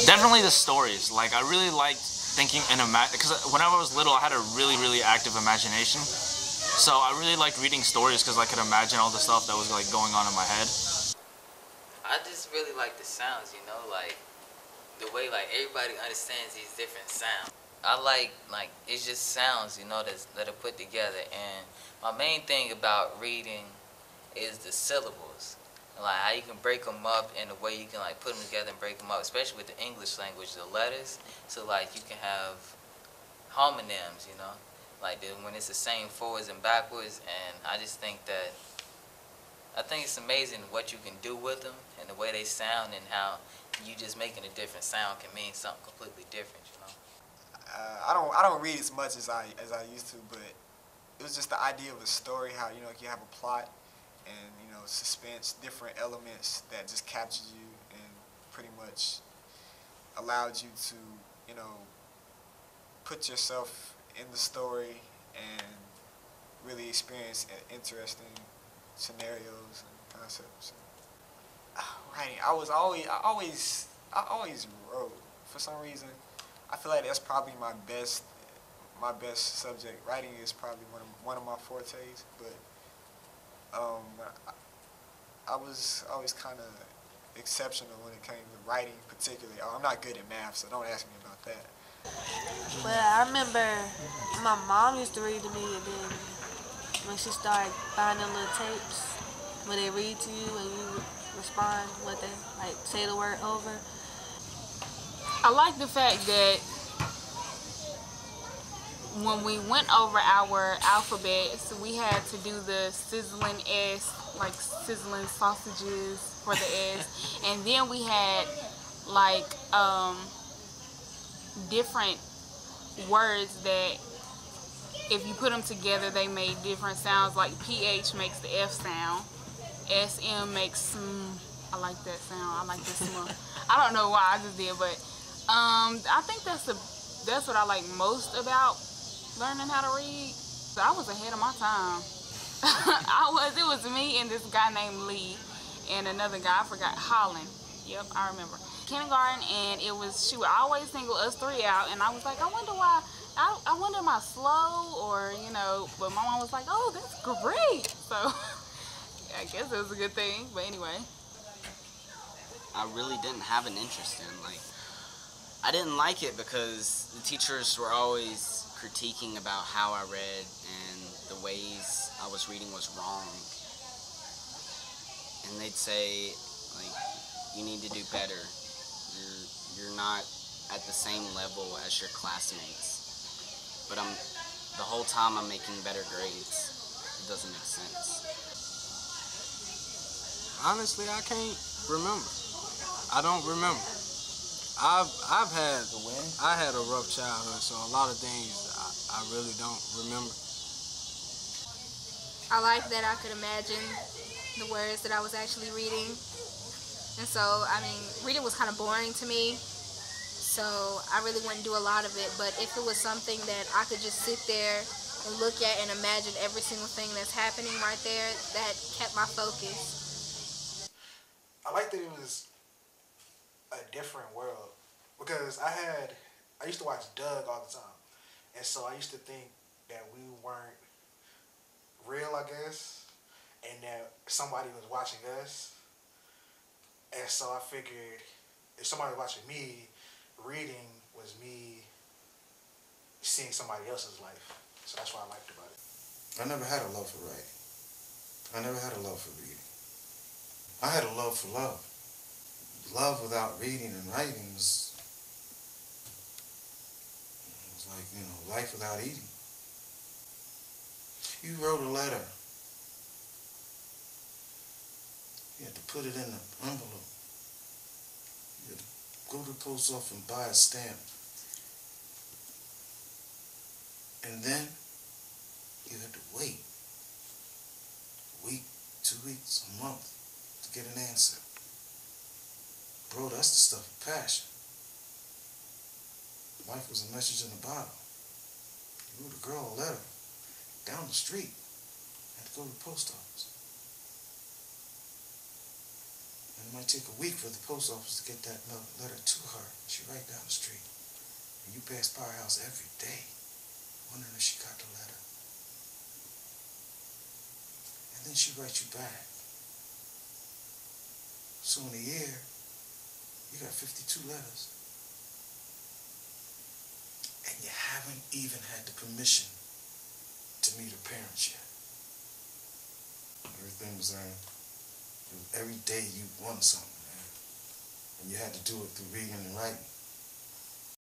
Definitely the stories. Like, I really liked thinking and because when I was little, I had a really active imagination. So I really liked reading stories because I could imagine all the stuff that was like going on in my head. I just really like the sounds, you know, like the way like everybody understands these different sounds. I like it's just sounds, you know, that are put together. And my main thing about reading is the syllables. Like how you can break them up in a way you can like put them together and break them up, especially with the English language, the letters. So like you can have homonyms, you know, like when it's the same forwards and backwards. And I just think that it's amazing what you can do with them and the way they sound, and how you just making a different sound can mean something completely different, you know. I don't read as much as I used to, but it was just the idea of a story, how you have a plot and suspense, different elements that just captured you and pretty much allowed you to put yourself in the story and really experience interesting scenarios and concepts. Writing, I always wrote. For some reason, I feel like that's probably my best subject. Writing is probably one of my fortes, but I was always kind of exceptional when it came to writing particularly. I'm not good at math, so don't ask me about that. Well, I remember my mom used to read to me, and then when she started buying them little tapes where they read to you and you respond what they like, say the word over. I like the fact that when we went over our alphabets, we had to do the sizzling S, like sizzling sausages for the S, and then we had like different words that if you put them together they made different sounds. Like PH makes the F sound, SM makes sm. I like that sound. I like the sm. I don't know why, I just did, but I think that's what I like most about learning how to read. So I was ahead of my time. It was me and this guy named Lee and another guy, I forgot, Holland. Yep, I remember. Kindergarten, and she would always single us three out, and I was like, I wonder why, I wonder am I slow, or, but my mom was like, oh, that's great. So yeah, I guess it was a good thing, but anyway. I really didn't have an interest in, I didn't like it because the teachers were always critiquing about how I read and the ways I was reading was wrong. And they'd say, you need to do better. You're not at the same level as your classmates. But the whole time I'm making better grades. It doesn't make sense. Honestly, I can't remember. I don't remember. I had a rough childhood, so a lot of things I really don't remember. I like that I could imagine the words that I was actually reading. And so, reading was kind of boring to me, so I really wouldn't do a lot of it. But if it was something that I could just sit there and look at and imagine every single thing that's happening right there, that kept my focus. I like that it was a different world, because I used to watch Doug all the time, and so I used to think that we weren't real, I guess, and that somebody was watching us. And so I figured if somebody was watching me, reading was me seeing somebody else's life. So that's what I liked about it. I never had a love for writing. I never had a love for reading. I had a love for love. Love without reading and writing was like, life without eating. You wrote a letter. You had to put it in an envelope. You had to go to the post office and buy a stamp. And then you had to wait a week, 2 weeks, a month to get an answer. Bro, that's the stuff of passion. Life was a message in a bottle. You wrote a girl a letter down the street. Had to go to the post office. And it might take a week for the post office to get that letter to her. She right down the street. And you pass by her house every day, wondering if she got the letter. And then she writes you back. So in a year, you got 52 letters. And you haven't even had the permission to meet her parents yet. Everything was every day you won something, man. And you had to do it through reading and writing.